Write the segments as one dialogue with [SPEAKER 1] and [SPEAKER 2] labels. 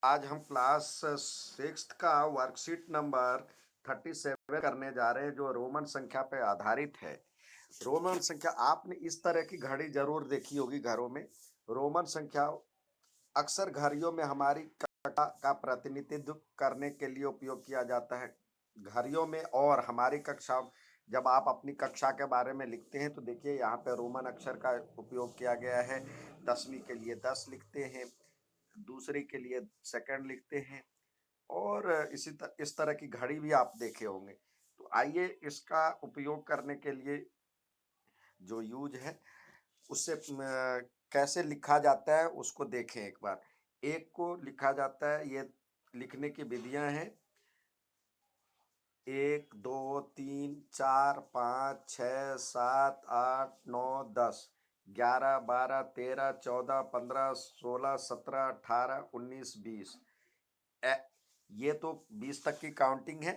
[SPEAKER 1] आज हम class 6th का वर्कशीट नंबर 37 करने जा रहे हैं जो रोमन संख्या पे आधारित है। रोमन संख्या आपने इस तरह की घड़ी जरूर देखी होगी घरों में। रोमन संख्या अक्सर घड़ियों में हमारी कक्षा का प्रतिनिधित्व करने के लिए उपयोग किया जाता है। घड़ियों में और हमारी कक्षा जब आप अपनी कक्षा के बारे में लिखते हैं तो देखिए यहाँ पे रोमन अक्षर का उपयोग किया गया है। 10वीं के लिए 10 लिखते हैं, दूसरे के लिए सेकंड लिखते हैं और इस तरह की घड़ी भी आप देखे होंगे। तो आइए इसका उपयोग करने के लिए जो यूज है उससे कैसे लिखा जाता है उसको देखें एक बार। एक को लिखा जाता है, ये लिखने की विधियां हैं। 1 2 3 4 5 6 7 8 9 10 11 12 13 14 15 16 17 18 19 20। ए- ये तो 20 तक की काउंटिंग है।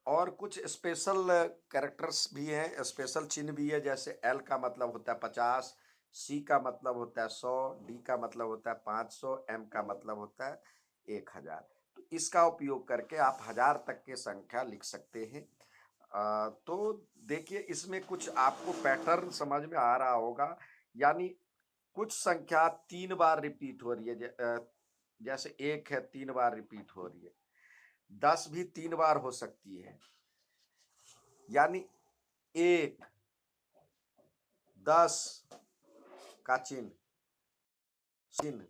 [SPEAKER 1] और कुछ स्पेशल कैरेक्टर्स भी हैं, स्पेशल चिन्ह भी है। जैसे एल का मतलब होता है 50, सी का मतलब होता है 100, डी का मतलब होता है 500, एम का मतलब होता है 1000। तो इसका उपयोग करके आप 1000 तक के संख्या लिख सकते हैं। तो देखिए इसमें कुछ आपको पैटर्न समझ में आ रहा होगा। यानी कुछ संख्या 3 बार रिपीट हो रही है। जैसे 1 है 3 बार रिपीट हो रही है। 10 भी 3 बार हो सकती है। यानी 1, 10 का चिन्ह चिन्ह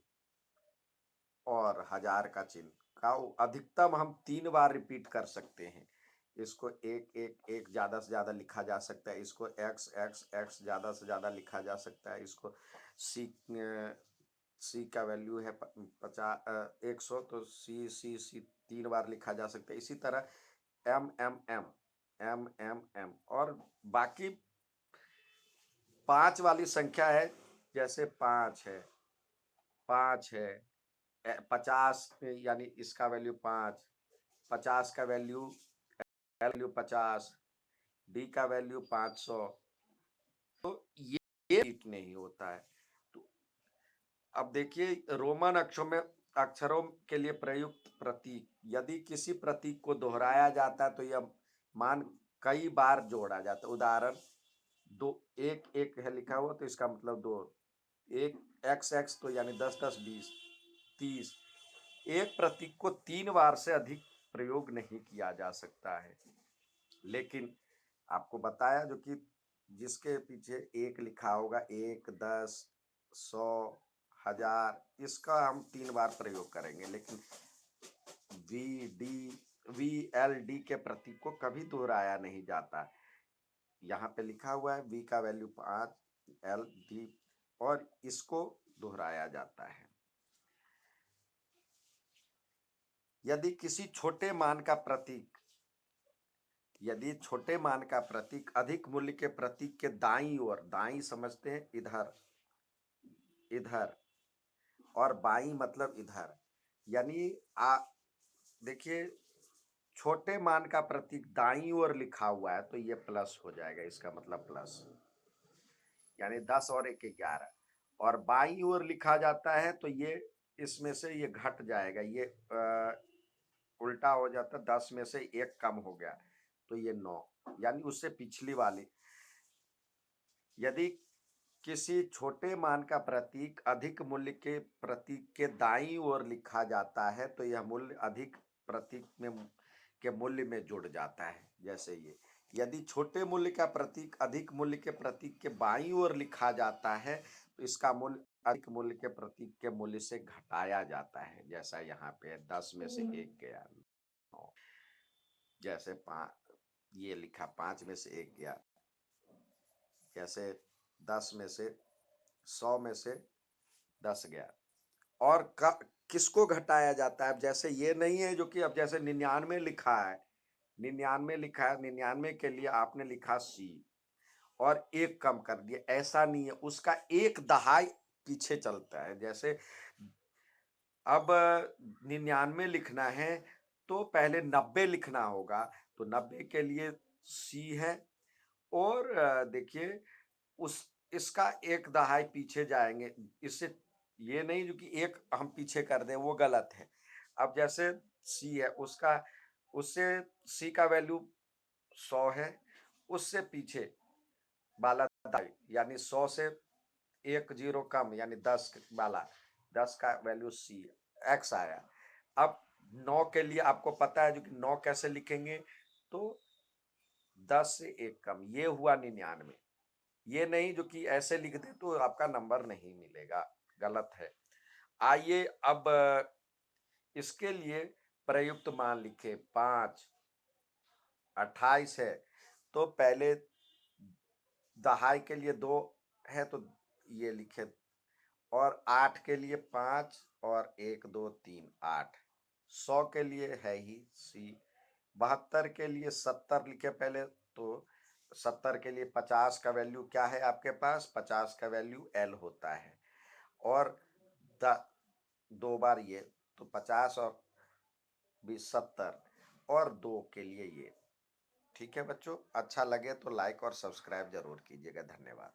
[SPEAKER 1] और 1000 का चिन्ह का अधिकतम हम 3 बार रिपीट कर सकते हैं। इसको एक एक एक ज्यादा से ज्यादा लिखा जा सकता है। इसको एक्स एक्स एक्स ज्यादा से ज्यादा लिखा जा सकता है। इसको सी सी का वैल्यू है 100, तो सी सी सी 3 बार लिखा जा सकता है। इसी तरह M M M M M M और बाकी 5 वाली संख्या है। जैसे 5 है, 5 है, 50 यानी इसका वैल्यू 5, 50 का वैल्यू 50, डी का वैल्यू 500। तो ये रिपीट नहीं होता है। तो अब देखिए रोमन अक्षरों के लिए प्रयुक्त प्रतीक, यदि किसी प्रतीक को दोहराया जाता है तो यह मान कई बार जोड़ा जाता है। उदाहरण दो, एक एक है लिखा हुआ तो इसका मतलब दो। एक एक्स एक्स तो यानी 10 10 20 30। एक प्रतीक को 3 बार से अधिक प्रयोग नहीं किया जा सकता है। लेकिन आपको बताया जो कि जिसके पीछे एक लिखा होगा, 1 10 100 1000, इसका हम 3 बार प्रयोग करेंगे। लेकिन V D V L D के प्रतीक को कभी दोहराया नहीं जाता। यहाँ पे लिखा हुआ है वी का वैल्यू 5, एल डी, और इसको दोहराया जाता है। यदि किसी छोटे मान का प्रतीक यदि छोटे मान का प्रतीक अधिक मूल्य के प्रतीक के दाईं ओर, दाईं समझते हैं इधर, इधर, और बाईं मतलब इधर, यानी आ देखिए छोटे मान का प्रतीक दाईं ओर लिखा हुआ है तो ये प्लस हो जाएगा। इसका मतलब प्लस, यानी 10 और 1 11। और बाईं ओर लिखा जाता है तो ये इसमें से ये घट जाएगा। ये उल्टा हो जाता है, 10 में से 1 कम हो गया तो ये 9, यानी उससे पिछली वाली। यदि किसी छोटे मान का प्रतीक अधिक मूल्य के प्रतीक के दाईं ओर लिखा जाता है तो यह मूल्य अधिक प्रतीक में के मूल्य में जुड़ जाता है। जैसे ये, यदि छोटे मूल्य का प्रतीक अधिक मूल्य के प्रतीक के बाईं ओर लिखा जाता है तो इसका मूल्य अधिक मूल्य के प्रतीक के मूल्य से घटाया जाता है। जैसा यहाँ पे 10 में से 1 गया 9। जैसे 5, ये लिखा 5 में से 1 गया। जैसे 10 में से 100 में से 10 गया। और किसको घटाया जाता है? अब जैसे ये नहीं है जो कि अब जैसे 99 लिखा है, 99 लिखा है, 99 के लिए आपने लिखा सी और 1 कम कर दिया, ऐसा नहीं है। उसका 1 दहाई पीछे चलता है। जैसे अब 99 लिखना है तो पहले 90 लिखना होगा, तो 90 के लिए सी है। और देखिए उस इसका 1 दहाई पीछे जाएंगे। इससे ये नहीं जो कि एक हम पीछे कर दें, वो गलत है। अब जैसे सी है, उसका उससे सी का वैल्यू 100 है, उससे पीछे वाला यानी 100 से एक जीरो कम यानी 10 वाला, 10 का वैल्यू सी एक्स आया। अब 9 के लिए आपको पता है जो कि 9 कैसे लिखेंगे, तो 10 से एक कम, ये हुआ 99। ये नहीं जो कि ऐसे लिख दे तो आपका नंबर नहीं मिलेगा, गलत है। आइए अब इसके लिए प्रयुक्त मान लिखे 5, 28 है, तो पहले दहाई के लिए 2 है तो ये लिखे, और 8 के लिए 5 और 1 2 3 8, 100 के लिए है ही सी, 72 के लिए 70 लिखे पहले, तो 70 के लिए 50 का वैल्यू क्या है आपके पास, 50 का वैल्यू एल होता है, और द 2 बार ये, तो 50 और 20 70, और 2 के लिए ये। ठीक है बच्चों, अच्छा लगे तो लाइक और सब्सक्राइब जरूर कीजिएगा। धन्यवाद।